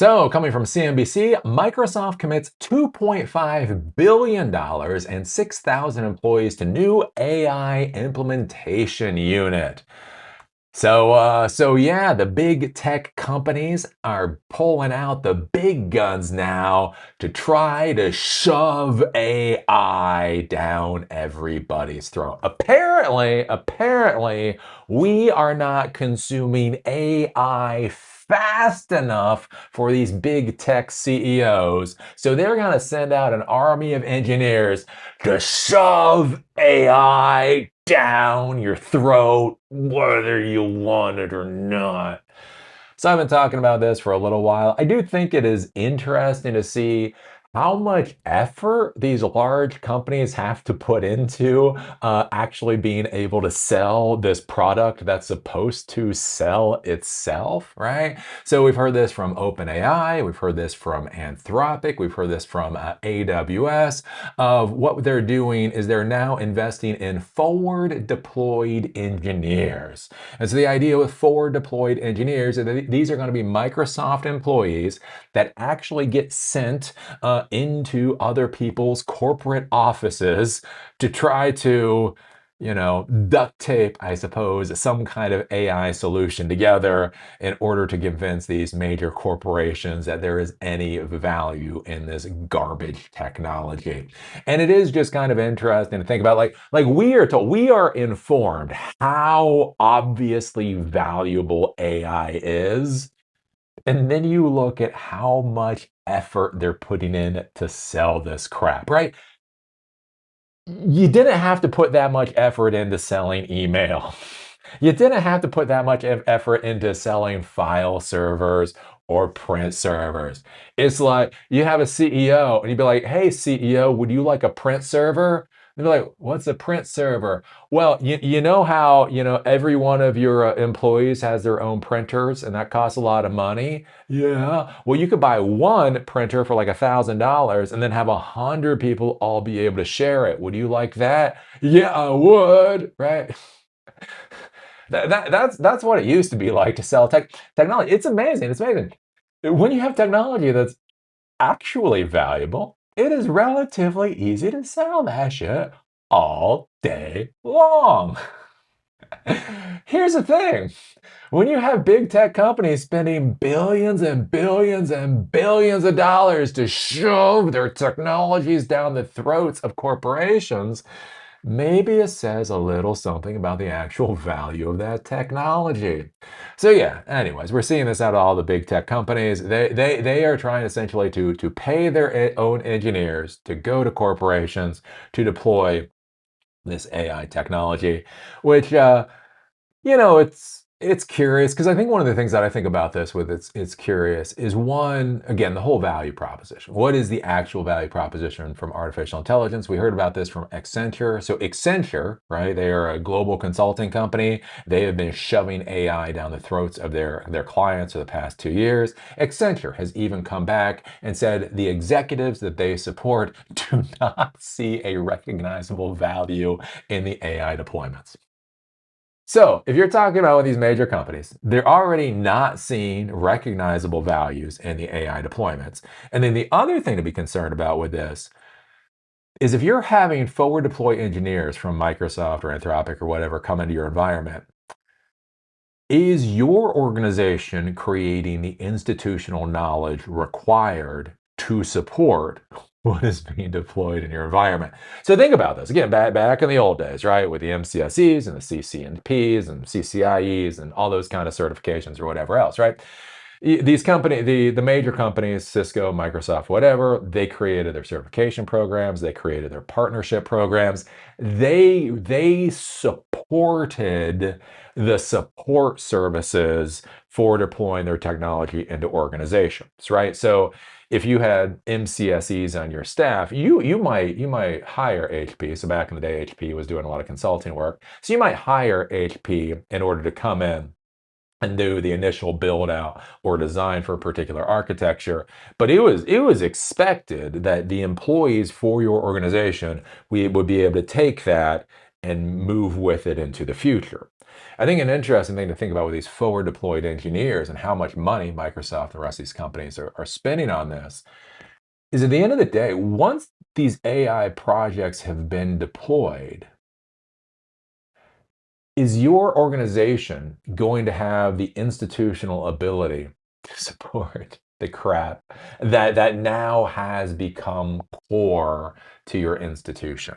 So, coming from CNBC, Microsoft commits $2.5 billion and 6,000 employees to new AI implementation unit. So yeah, the big tech companies are pulling out the big guns now to try to shove AI down everybody's throat. Apparently, we are not consuming AI fast enough for these big tech CEOs. So they're going to send out an army of engineers to shove AI down your throat, whether you want it or not. So I've been talking about this for a little while. I do think it is interesting to see how much effort these large companies have to put into actually being able to sell this product that's supposed to sell itself, right? So we've heard this from OpenAI, we've heard this from Anthropic, we've heard this from AWS. Of what they're doing is they're now investing in forward deployed engineers. And so the idea with forward deployed engineers is that these are going to be Microsoft employees that actually get sent into other people's corporate offices to try to, duct tape, I suppose, some kind of AI solution together in order to convince these major corporations that there is any value in this garbage technology. And it is just kind of interesting to think about, like we are informed how obviously valuable AI is, and then you look at how much effort they're putting in to sell this crap, right? You didn't have to put that much effort into selling email. You didn't have to put that much effort into selling file servers or print servers. It's like you have a CEO and you'd be like, hey, CEO, would you like a print server? They'd be like, what's a print server? Well, you know how, every one of your employees has their own printers and that costs a lot of money. Yeah. Well, you could buy one printer for like $1,000 and then have 100 people all be able to share it. Would you like that? Yeah, I would. Right. That's what it used to be like to sell technology. It's amazing. It's amazing. When you have technology that's actually valuable, it is relatively easy to sell that shit all day long. Here's the thing. When you have big tech companies spending billions and billions and billions of dollars to shove their technologies down the throats of corporations, maybe it says a little something about the actual value of that technology. So yeah, anyways, we're seeing this out of all the big tech companies. They are trying essentially to pay their own engineers to go to corporations to deploy this AI technology, which it's curious because I think one of the things that I think about this with it's curious is, one, again, the whole value proposition. What is the actual value proposition from artificial intelligence? We heard about this from Accenture. So Accenture, right? They are a global consulting company. They have been shoving AI down the throats of their clients for the past 2 years. Accenture has even come back and said the executives that they support do not see a recognizable value in the AI deployments. So, if you're talking about with these major companies, they're already not seeing recognizable values in the AI deployments. And then the other thing to be concerned about with this is if you're having forward deploy engineers from Microsoft or Anthropic or whatever come into your environment, is your organization creating the institutional knowledge required to support what is being deployed in your environment? So think about this again, back in the old days, right, with the MCSEs and the CCNPs and CCIEs and all those kind of certifications or whatever else, right? These the major companies, Cisco, Microsoft, whatever, they created their certification programs, they created their partnership programs. They supported the support services for deploying their technology into organizations, right? So if you had MCSEs on your staff, you might hire HP. So back in the day, HP was doing a lot of consulting work. So you might hire HP in order to come in and do the initial build out or design for a particular architecture. But it was expected that the employees for your organization, we would be able to take that and move with it into the future. I think an interesting thing to think about with these forward deployed engineers and how much money Microsoft and the rest of these companies are spending on this is at the end of the day, once these AI projects have been deployed, is your organization going to have the institutional ability to support the crap that now has become core to your institution?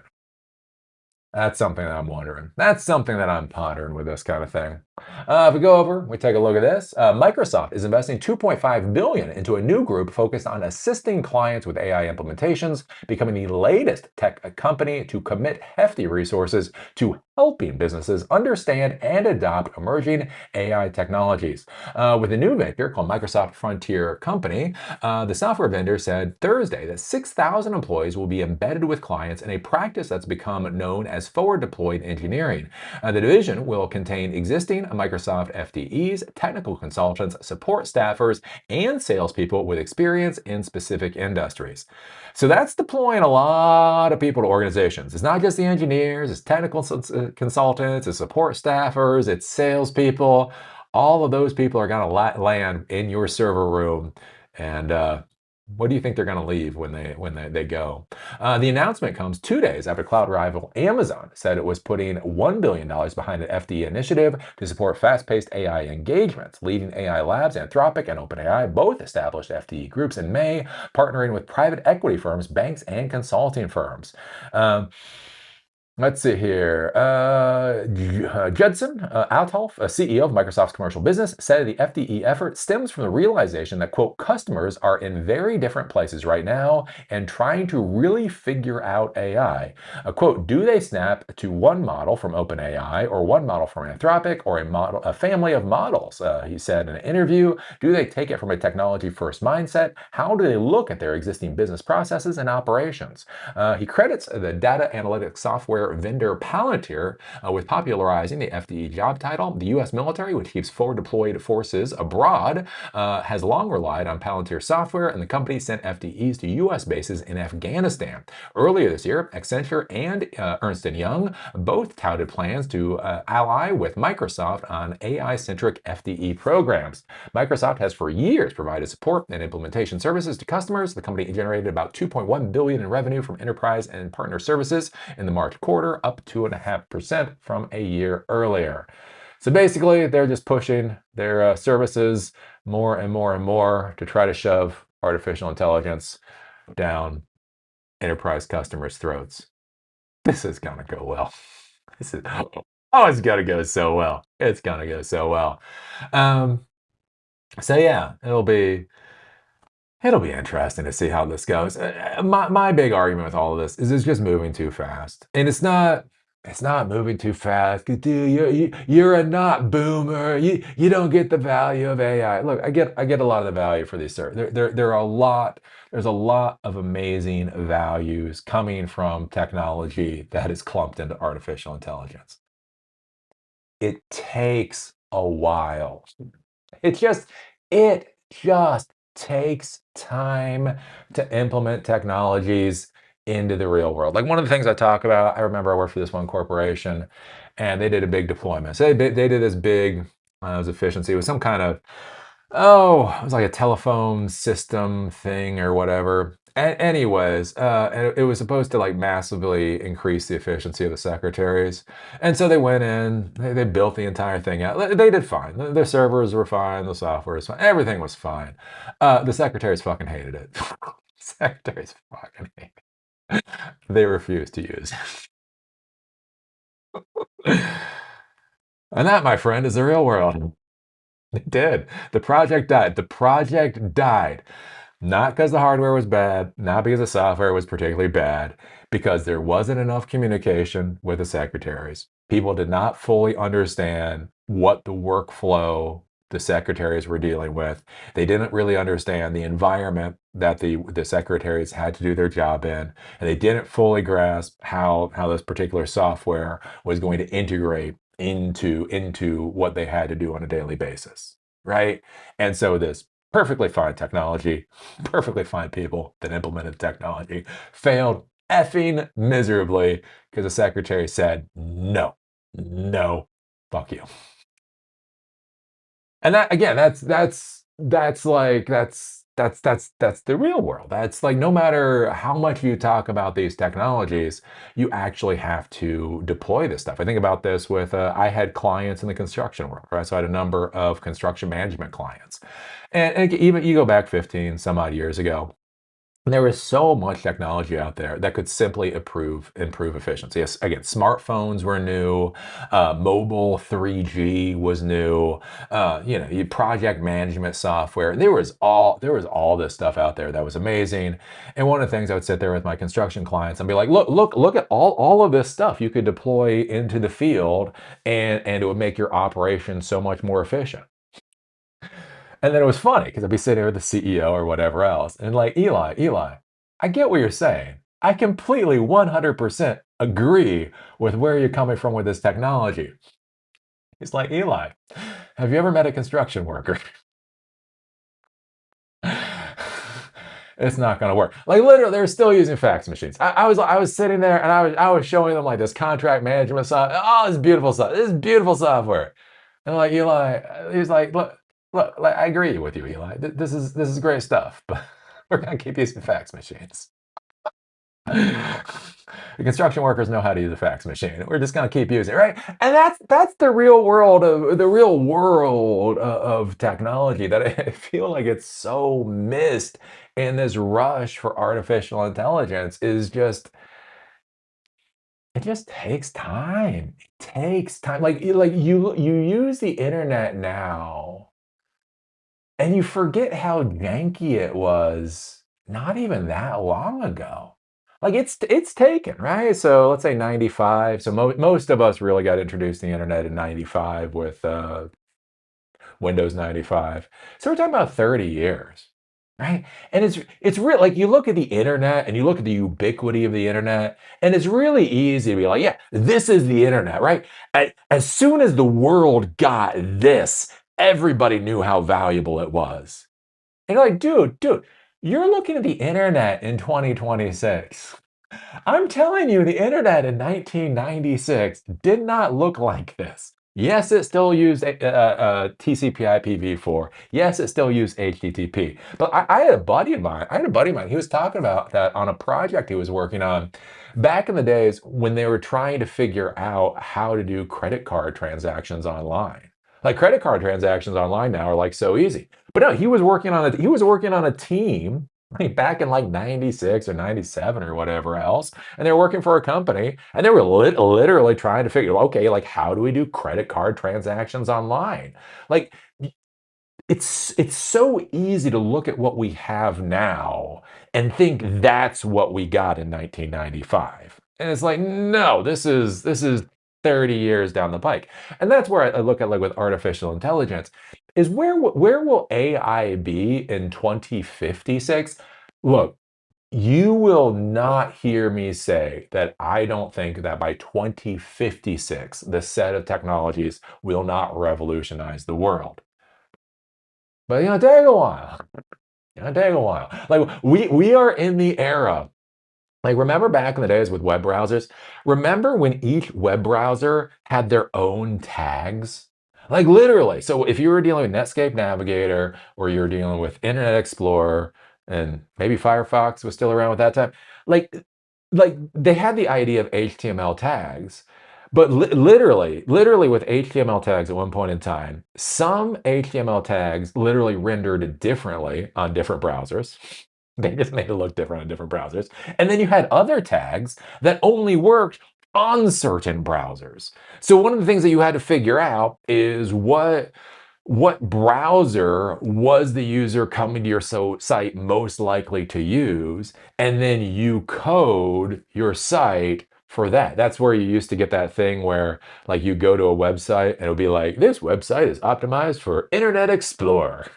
That's something that I'm wondering. That's something that I'm pondering with this kind of thing. If we go over, we take a look at this. Microsoft is investing 2.5 billion into a new group focused on assisting clients with AI implementations, becoming the latest tech company to commit hefty resources to helping businesses understand and adopt emerging AI technologies. With a new venture called Microsoft Frontier Company, the software vendor said Thursday that 6,000 employees will be embedded with clients in a practice that's become known as forward deployed engineering. The division will contain existing Microsoft FDEs, technical consultants, support staffers, and salespeople with experience in specific industries. So that's deploying a lot of people to organizations. It's not just the engineers, it's technical consultants, it's support staffers, it's salespeople. All of those people are going to land in your server room, and what do you think they're going to leave when they go? The announcement comes 2 days after cloud rival Amazon said it was putting $1 billion behind an FDE initiative to support fast-paced AI engagements. Leading AI labs, Anthropic and OpenAI, both established FDE groups in May, partnering with private equity firms, banks, and consulting firms. Let's see here. Judson Althoff, a CEO of Microsoft's commercial business, said the FDE effort stems from the realization that, quote, customers are in very different places right now and trying to really figure out AI. Quote, do they snap to one model from OpenAI or one model from Anthropic or a family of models? He said in an interview. Do they take it from a technology-first mindset? How do they look at their existing business processes and operations? He credits the data analytics software vendor Palantir with popularizing the FDE job title. The U.S. military, which keeps forward deployed forces abroad, has long relied on Palantir software, and the company sent FDEs to U.S. bases in Afghanistan. Earlier this year, Accenture and Ernst & Young both touted plans to ally with Microsoft on AI-centric FDE programs. Microsoft has for years provided support and implementation services to customers. The company generated about $2.1 billion in revenue from enterprise and partner services in the March quarter, up 2.5% from a year earlier. So basically, they're just pushing their services more and more and more to try to shove artificial intelligence down enterprise customers' throats. This is gonna go well. This is it's gonna go so well. It's gonna go so well. So yeah, it'll be interesting to see how this goes. My big argument with all of this is it's just moving too fast, and it's not moving too fast. Dude, you're a not boomer. You don't get the value of AI. Look, I get a lot of the value for these. There are a lot. There's a lot of amazing values coming from technology that is clumped into artificial intelligence. It takes a while. It just takes time to implement technologies into the real world. Like one of the things I talk about, I remember I worked for this one corporation and they did a big deployment. So they did this big, it was efficiency. It was some kind of, it was like a telephone system thing or whatever. Anyways, and it was supposed to like massively increase the efficiency of the secretaries. And so they went in, they built the entire thing out. They did fine. The servers were fine, the software was fine, everything was fine. The secretaries fucking hated it. Secretaries fucking hate it. They refused to use it. And that, my friend, is the real world. It did. The project died. The project died. Not because the hardware was bad, not because the software was particularly bad, because there wasn't enough communication with the secretaries. People did not fully understand what the workflow the secretaries were dealing with. They didn't really understand the environment that the secretaries had to do their job in, and they didn't fully grasp how this particular software was going to integrate into what they had to do on a daily basis, right? And so this perfectly fine technology, perfectly fine people that implemented technology failed effing miserably because the secretary said no, no, fuck you. And that again, that's like that's the real world. That's like no matter how much you talk about these technologies, you actually have to deploy this stuff. I think about this with I had clients in the construction world, right? So I had a number of construction management clients, and even you go back 15 some odd years ago, and there was so much technology out there that could simply improve efficiency. Yes, again, smartphones were new, mobile 3G was new. Project management software. There was all this stuff out there that was amazing. And one of the things I would sit there with my construction clients and be like, look at all of this stuff you could deploy into the field, and it would make your operation so much more efficient. And then it was funny because I'd be sitting there with the CEO or whatever else, and like, Eli, I get what you're saying. I completely 100% agree with where you're coming from with this technology. He's like, Eli, have you ever met a construction worker? It's not going to work. Like literally, they're still using fax machines. I was sitting there and I was showing them like this contract management software. Oh, this beautiful stuff. This is beautiful software. And like Eli, he's like, look, like, I agree with you, Eli. This is great stuff, but we're gonna keep using fax machines. The construction workers know how to use a fax machine. We're just gonna keep using it, right? And that's the real world of technology that I feel like it's so missed in this rush for artificial intelligence. Is just it just takes time. It takes time. Like you use the internet now and you forget how janky it was not even that long ago. Like it's taken, right? So let's say 95. So most of us really got introduced to the internet in 95 with Windows 95. So we're talking about 30 years, right? And it's real. Like you look at the internet and you look at the ubiquity of the internet, and it's really easy to be like, yeah, this is the internet, right? As soon as the world got this, everybody knew how valuable it was. And you're like, dude, you're looking at the internet in 2026. I'm telling you, the internet in 1996 did not look like this. Yes, it still used TCP/IPv4. Yes, it still used HTTP. But I had a buddy of mine. He was talking about that on a project he was working on back in the days when they were trying to figure out how to do credit card transactions online. Like credit card transactions online now are like so easy. But no, he was working on a team like back in like 96 or 97 or whatever else, and they were working for a company, and they were literally trying to figure, okay, like how do we do credit card transactions online? Like it's so easy to look at what we have now and think that's what we got in 1995. And it's like, no, this is 30 years down the pike. And that's where I look at like with artificial intelligence is where will AI be in 2056? Look, you will not hear me say that I don't think that by 2056 the set of technologies will not revolutionize the world. But take a while. Take a while. Like we are in the era. Like remember back in the days with web browsers? Remember when each web browser had their own tags? Like literally. So if you were dealing with Netscape Navigator or you were dealing with Internet Explorer and maybe Firefox was still around at that time, like like they had the idea of HTML tags, but literally with HTML tags at one point in time, some HTML tags literally rendered differently on different browsers. They just made it look different on different browsers. And then you had other tags that only worked on certain browsers. So one of the things that you had to figure out is what browser was the user coming to your site most likely to use, and then you code your site for that. That's where you used to get that thing where like you go to a website and it'll be like, this website is optimized for Internet Explorer.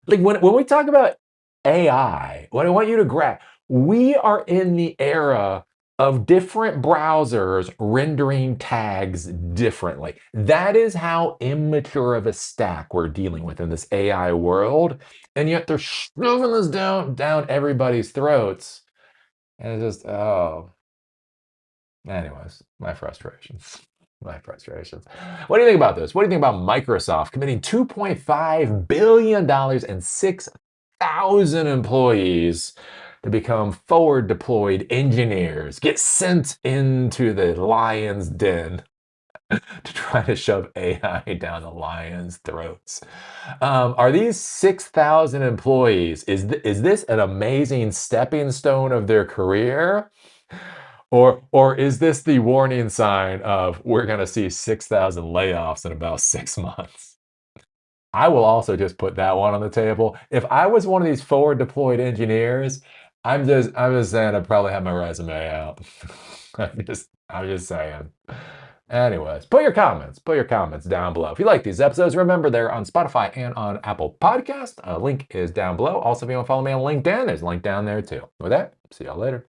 Like when we talk about AI, what I want you to grab, we are in the era of different browsers rendering tags differently. That is how immature of a stack we're dealing with in this AI world. And yet they're shoving this down everybody's throats. And it's just, oh, anyways, my frustrations. My frustrations. What do you think about this? What do you think about Microsoft committing $2.5 billion and 6,000 employees to become forward deployed engineers, get sent into the lion's den to try to shove AI down the lion's throats? Are these 6,000 employees, is this an amazing stepping stone of their career? Or is this the warning sign of we're going to see 6,000 layoffs in about 6 months? I will also just put that one on the table. If I was one of these forward deployed engineers, I'm just saying I'd probably have my resume out. I'm just saying. Anyways, put your comments down below. If you like these episodes, remember they're on Spotify and on Apple Podcast. A link is down below. Also, if you want to follow me on LinkedIn, there's a link down there too. With that, see y'all later.